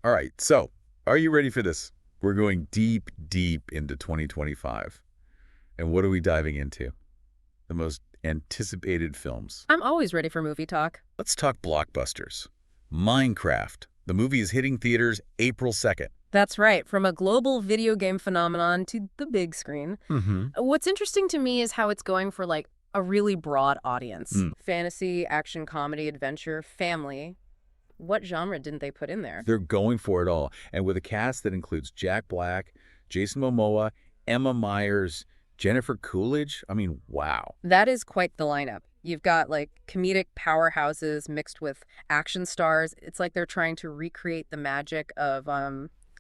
All right, so are you ready for this? We're going deep, deep into 2025. And what are we diving into? The most anticipated films. I'm always ready for movie talk. Let's talk blockbusters. Minecraft. The movie is hitting theaters April 2nd. That's right, from a global video game phenomenon to the big screen. Mm-hmm. What's interesting to me is how it's going for like a really broad audience. Fantasy, action, comedy, adventure, family. What genre didn't they put in there? They're going for it all. And with a cast that includes Jack Black, Jason Momoa, Emma Myers, Jennifer Coolidge. I mean, wow. That is quite the lineup. You've got like comedic powerhouses mixed with action stars. It's like they're trying to recreate the magic of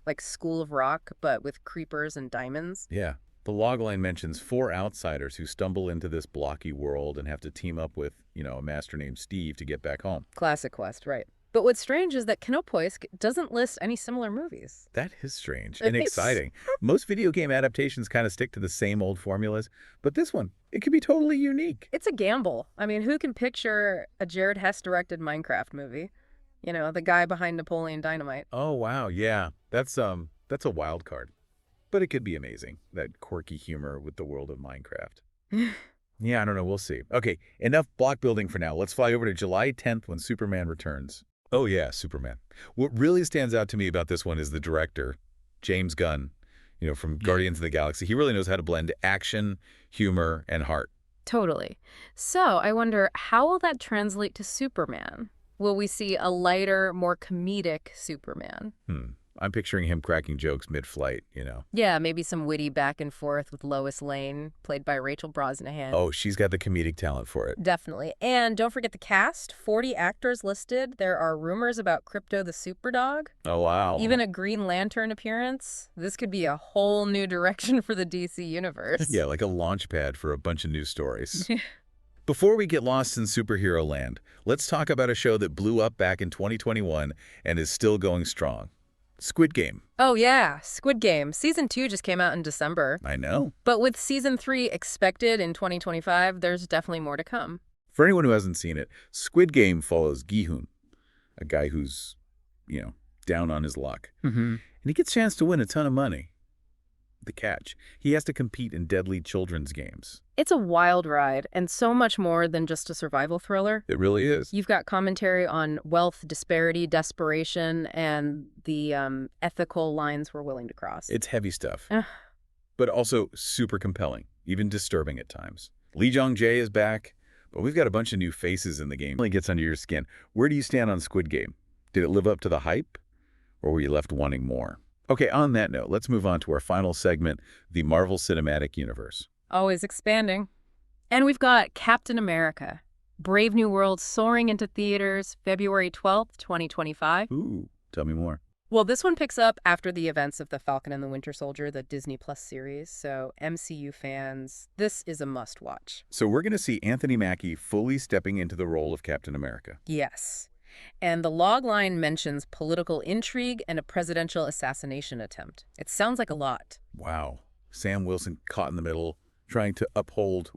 like School of Rock, but with creepers and diamonds. Yeah. The logline mentions four outsiders who stumble into this blocky world and have to team up with, a master named Steve to get back home. Classic Quest, right. But what's strange is that Kinopoisk doesn't list any similar movies. That is strange and exciting. Most video game adaptations kind of stick to the same old formulas, but this one, it could be totally unique. It's a gamble. I mean, who can picture a Jared Hess-directed Minecraft movie? You know, the guy behind Napoleon Dynamite. Oh, wow. Yeah. That's a wild card. But it could be amazing, that quirky humor with the world of Minecraft. Yeah, I don't know. We'll see. Okay, enough block building for now. Let's fly over to July 10th when Superman returns. Oh, yeah, Superman. What really stands out to me about this one is the director, James Gunn, from Guardians of the Galaxy. He really knows how to blend action, humor, and heart. Totally. So I wonder, how will that translate to Superman? Will we see a lighter, more comedic Superman? I'm picturing him cracking jokes mid-flight, Yeah, maybe some witty back and forth with Lois Lane, played by Rachel Brosnahan. Oh, she's got the comedic talent for it. Definitely. And don't forget the cast, 40 actors listed. There are rumors about Crypto the Superdog. Oh, wow. Even a Green Lantern appearance. This could be a whole new direction for the DC universe. Yeah, like a launch pad for a bunch of new stories. Before we get lost in superhero land, let's talk about a show that blew up back in 2021 and is still going strong. Squid Game. Oh yeah, Squid Game. Season 2 just came out in December. I know. But with Season 3 expected in 2025, there's definitely more to come. For anyone who hasn't seen it, Squid Game follows Gi-hoon, a guy who's, down on his luck. And he gets a chance to win a ton of money. The catch, he has to compete in deadly children's games. It's a wild ride, and so much more than just a survival thriller. It really is. You've got commentary on wealth disparity, desperation, and the ethical lines we're willing to cross. It's heavy stuff, but also super compelling, even disturbing at times. Lee Jong-jae is back, but we've got a bunch of new faces in the game. It really gets under your skin. Where do you stand on Squid Game? Did it live up to the hype, or were you left wanting more? Okay, on that note, let's move on to our final segment, the Marvel Cinematic Universe. Always expanding. And we've got Captain America, Brave New World soaring into theaters February 12th, 2025. Ooh, tell me more. Well, this one picks up after the events of The Falcon and the Winter Soldier, the Disney Plus series. So MCU fans, this is a must-watch. So we're going to see Anthony Mackie fully stepping into the role of Captain America. Yes. And the logline mentions political intrigue and a presidential assassination attempt. It sounds like a lot. Wow. Sam Wilson caught in the middle, trying to uphold,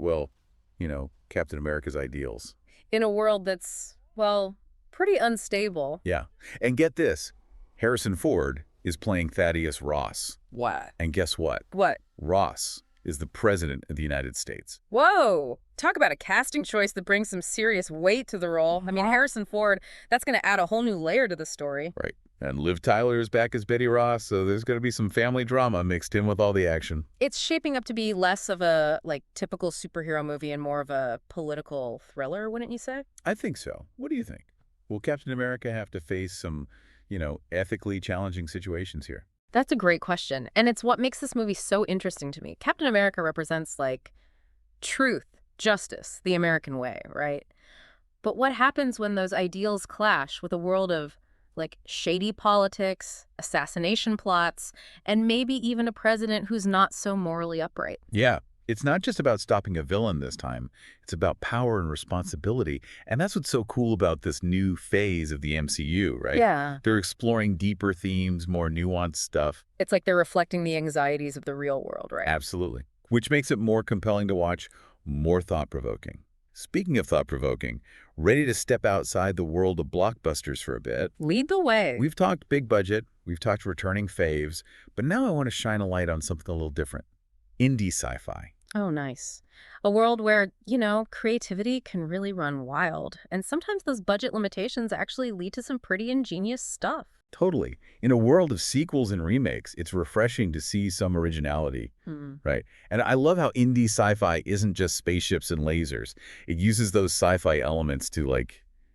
Captain America's ideals. In a world that's, well, pretty unstable. Yeah. And get this, Harrison Ford is playing Thaddeus Ross. What? And guess what? What? Ross is the President of the United States. Whoa! Talk about a casting choice that brings some serious weight to the role. I mean, Harrison Ford, that's going to add a whole new layer to the story. Right. And Liv Tyler is back as Betty Ross, so there's going to be some family drama mixed in with all the action. It's shaping up to be less of a, typical superhero movie and more of a political thriller, wouldn't you say? I think so. What do you think? Will Captain America have to face some, ethically challenging situations here? That's a great question. And it's what makes this movie so interesting to me. Captain America represents, truth, justice, the American way, right? But what happens when those ideals clash with a world of, shady politics, assassination plots, and maybe even a president who's not so morally upright? Yeah. It's not just about stopping a villain this time. It's about power and responsibility. And that's what's so cool about this new phase of the MCU, right? Yeah. They're exploring deeper themes, more nuanced stuff. It's like they're reflecting the anxieties of the real world, right? Absolutely. Which makes it more compelling to watch, more thought-provoking. Speaking of thought-provoking, ready to step outside the world of blockbusters for a bit? Lead the way. We've talked big budget, we've talked returning faves, but now I want to shine a light on something a little different. Indie sci-fi. Oh, nice. A world where, creativity can really run wild. And sometimes those budget limitations actually lead to some pretty ingenious stuff. Totally. In a world of sequels and remakes, it's refreshing to see some originality, Hmm. right? And I love how indie sci-fi isn't just spaceships and lasers. It uses those sci-fi elements to,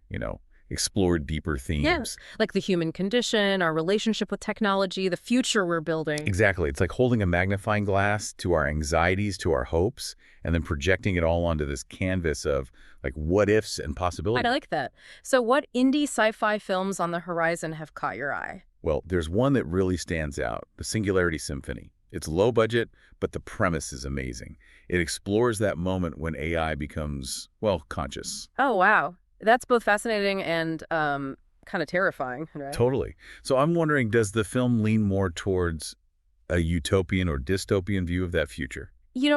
you know, explore deeper Yeah, themes. like the human condition, our relationship with technology, the future we're building. Exactly. It's like holding a magnifying glass to our anxieties, to our hopes, and then projecting it all onto this canvas of, like, what ifs and I possibilities. like that. So what indie sci-fi films on the horizon have caught your eye? Well, there's one that really stands out, the Singularity Symphony. It's low budget, but the premise is amazing. It explores that moment when AI becomes, well, conscious. Oh, wow. That's both fascinating and kind of terrifying, right? Totally. So I'm wondering, does the film lean more towards a utopian or dystopian view of that future?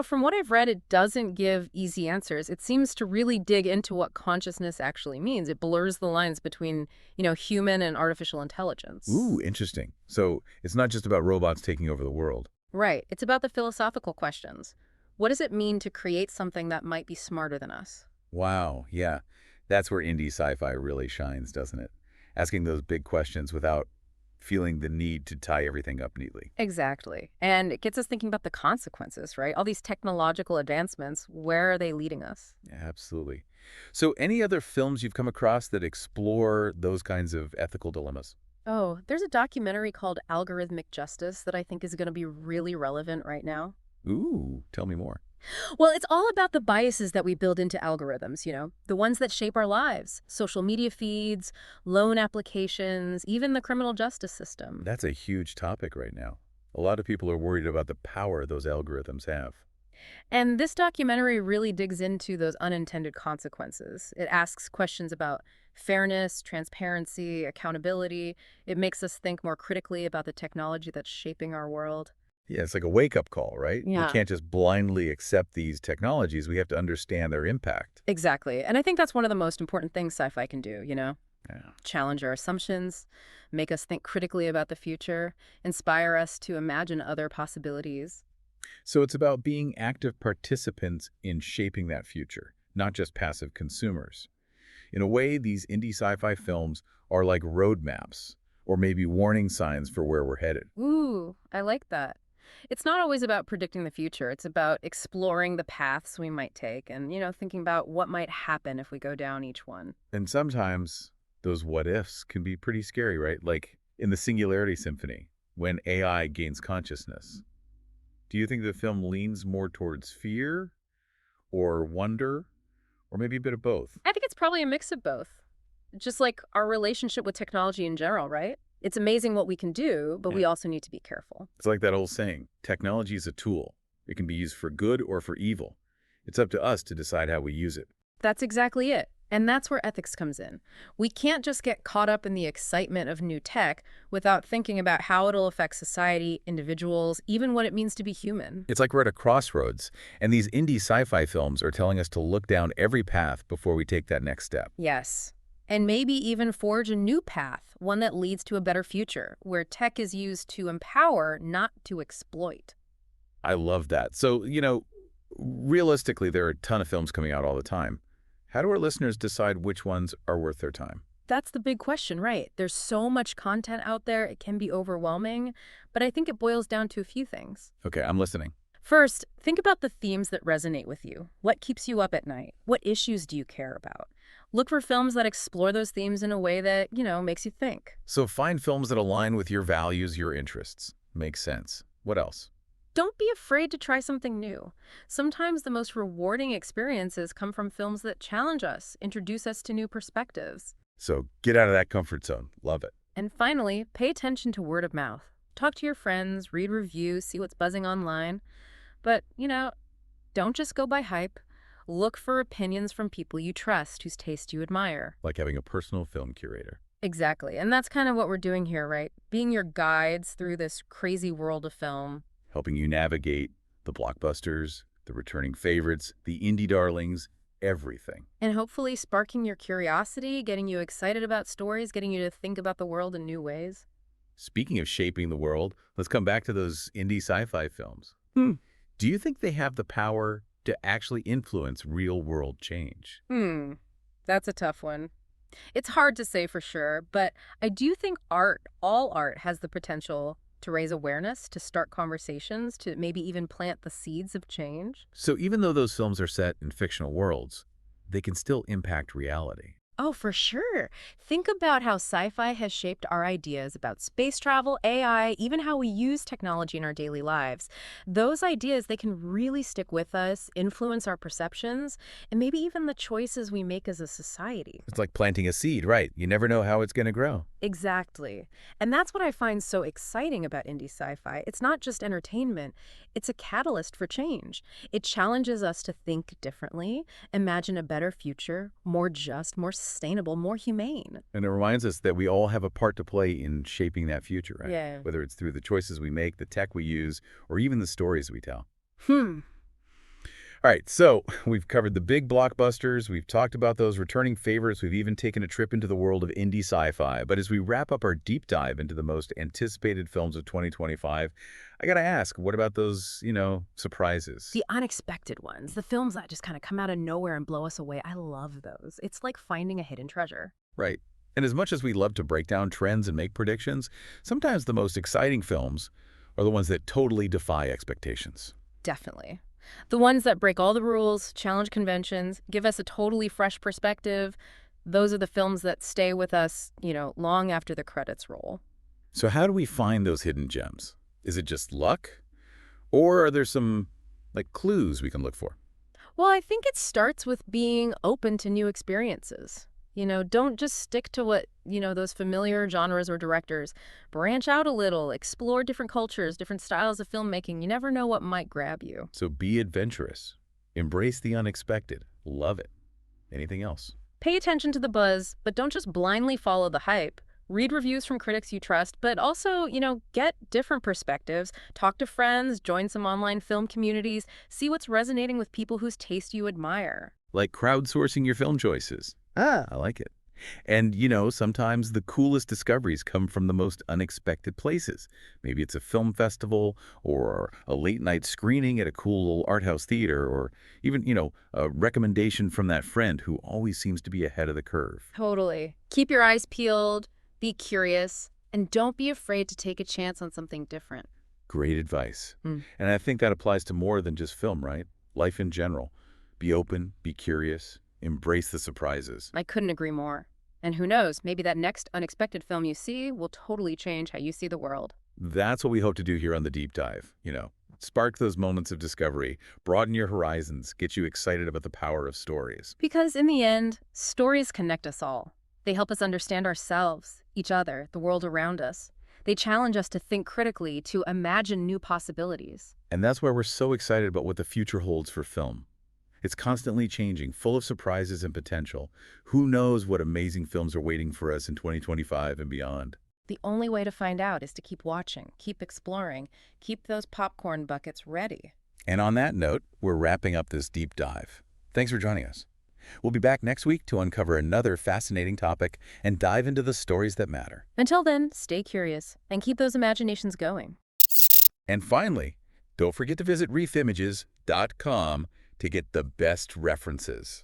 From what I've read, it doesn't give easy answers. It seems to really dig into what consciousness actually means. It blurs the lines between, human and artificial intelligence. Ooh, interesting. So it's not just about robots taking over the world. Right. It's about the philosophical questions. What does it mean to create something that might be smarter than us? Wow, yeah. That's where indie sci-fi really shines, doesn't it? Asking those big questions without feeling the need to tie everything up neatly. Exactly. And it gets us thinking about the consequences, right? All these technological advancements, where are they leading us? Absolutely. So any other films you've come across that explore those kinds of ethical dilemmas? Oh, there's a documentary called Algorithmic Justice that I think is going to be really relevant right now. Ooh, tell me more. Well, it's all about the biases that we build into algorithms, the ones that shape our lives, social media feeds, loan applications, even the criminal justice system. That's a huge topic right now. A lot of people are worried about the power those algorithms have. And this documentary really digs into those unintended consequences. It asks questions about fairness, transparency, accountability. It makes us think more critically about the technology that's shaping our world. Yeah, it's like a wake-up call, right? We Yeah. can't just blindly accept these technologies. We have to understand their impact. Exactly. And I think that's one of the most important things sci-fi can do. Yeah. Challenge our assumptions, make us think critically about the future, inspire us to imagine other possibilities. So it's about being active participants in shaping that future, not just passive consumers. In a way, these indie sci-fi films are like roadmaps or maybe warning signs for where we're headed. Ooh, I like that. It's not always about predicting the future. It's about exploring the paths we might take and, thinking about what might happen if we go down each one. And sometimes those what ifs can be pretty scary, right? Like in the Singularity Symphony, when AI gains consciousness. Do you think the film leans more towards fear or wonder or maybe a bit of both? I think it's probably a mix of both. Just like our relationship with technology in general, right? It's amazing what we can do, but we Yeah. also need to be careful. It's like that old saying, technology is a tool. It can be used for good or for evil. It's up to us to decide how we use it. That's exactly it. And that's where ethics comes in. We can't just get caught up in the excitement of new tech without thinking about how it'll affect society, individuals, even what it means to be human. It's like we're at a crossroads, and these indie sci-fi films are telling us to look down every path before we take that next step. Yes. And maybe even forge a new path, one that leads to a better future, where tech is used to empower, not to exploit. I love that. So, realistically, there are a ton of films coming out all the time. How do our listeners decide which ones are worth their time? That's the big question, right? There's so much content out there, it can be overwhelming, but I think it boils down to a few things. Okay, I'm listening. First, think about the themes that resonate with you. What keeps you up at night? What issues do you care about? Look for films that explore those themes in a way that, makes you think. So find films that align with your values, your interests. Makes sense. What else? Don't be afraid to try something new. Sometimes the most rewarding experiences come from films that challenge us, introduce us to new perspectives. So get out of that comfort zone. Love it. And finally, pay attention to word of mouth. Talk to your friends, read reviews, see what's buzzing online. But, don't just go by hype. Look for opinions from people you trust, whose taste you admire. Like having a personal film curator. Exactly. And that's kind of what we're doing here, right? Being your guides through this crazy world of film. Helping you navigate the blockbusters, the returning favorites, the indie darlings, everything. And hopefully sparking your curiosity, getting you excited about stories, getting you to think about the world in new ways. Speaking of shaping the world, let's come back to those indie sci-fi films. Do you think they have the power to actually influence real-world change? That's a tough one. It's hard to say for sure, but I do think all art has the potential to raise awareness, to start conversations, to maybe even plant the seeds of change. So even though those films are set in fictional worlds, they can still impact reality. Oh, for sure. Think about how sci-fi has shaped our ideas about space travel, AI, even how we use technology in our daily lives. Those ideas, they can really stick with us, influence our perceptions, and maybe even the choices we make as a society. It's like planting a seed, right? You never know how it's going to grow. Exactly. And that's what I find so exciting about indie sci-fi. It's not just entertainment, it's a catalyst for change. It challenges us to think differently, imagine a better future, more just, more sustainable, more humane. And it reminds us that we all have a part to play in shaping that future, right? Yeah. Whether it's through the choices we make, the tech we use, or even the stories we tell. Hmm. All right, so we've covered the big blockbusters, we've talked about those returning favorites, we've even taken a trip into the world of indie sci-fi. But as we wrap up our deep dive into the most anticipated films of 2025, I gotta ask, what about those, surprises? The unexpected ones, the films that just kind of come out of nowhere and blow us away. I love those. It's like finding a hidden treasure. Right. And as much as we love to break down trends and make predictions, sometimes the most exciting films are the ones that totally defy expectations. Definitely. The ones that break all the rules, challenge conventions, give us a totally fresh perspective, those are the films that stay with us, long after the credits roll. So how do we find those hidden gems? Is it just luck? Or are there some, clues we can look for? Well, I think it starts with being open to new experiences. Don't just stick to what, those familiar genres or directors. Branch out a little, explore different cultures, different styles of filmmaking. You never know what might grab you. So be adventurous. Embrace the unexpected. Love it. Anything else? Pay attention to the buzz, but don't just blindly follow the hype. Read reviews from critics you trust, but also, get different perspectives. Talk to friends, join some online film communities, see what's resonating with people whose taste you admire. Like crowdsourcing your film choices. I like it. And, sometimes the coolest discoveries come from the most unexpected places. Maybe it's a film festival or a late-night screening at a cool little art house theater or even, a recommendation from that friend who always seems to be ahead of the curve. Totally. Keep your eyes peeled, be curious, and don't be afraid to take a chance on something different. Great advice. And I think that applies to more than just film, right? Life in general. Be open, be curious, embrace the surprises. I couldn't agree more. And who knows, maybe that next unexpected film you see will totally change how you see the world. That's what we hope to do here on The Deep Dive. Spark those moments of discovery, broaden your horizons, get you excited about the power of stories. Because in the end, stories connect us all. They help us understand ourselves, each other, the world around us. They challenge us to think critically, to imagine new possibilities. And that's why we're so excited about what the future holds for film. It's constantly changing, full of surprises and potential. Who knows what amazing films are waiting for us in 2025 and beyond? The only way to find out is to keep watching, keep exploring, keep those popcorn buckets ready. And on that note, we're wrapping up this deep dive. Thanks for joining us. We'll be back next week to uncover another fascinating topic and dive into the stories that matter. Until then, stay curious and keep those imaginations going. And finally, don't forget to visit reefimages.com to get the best references.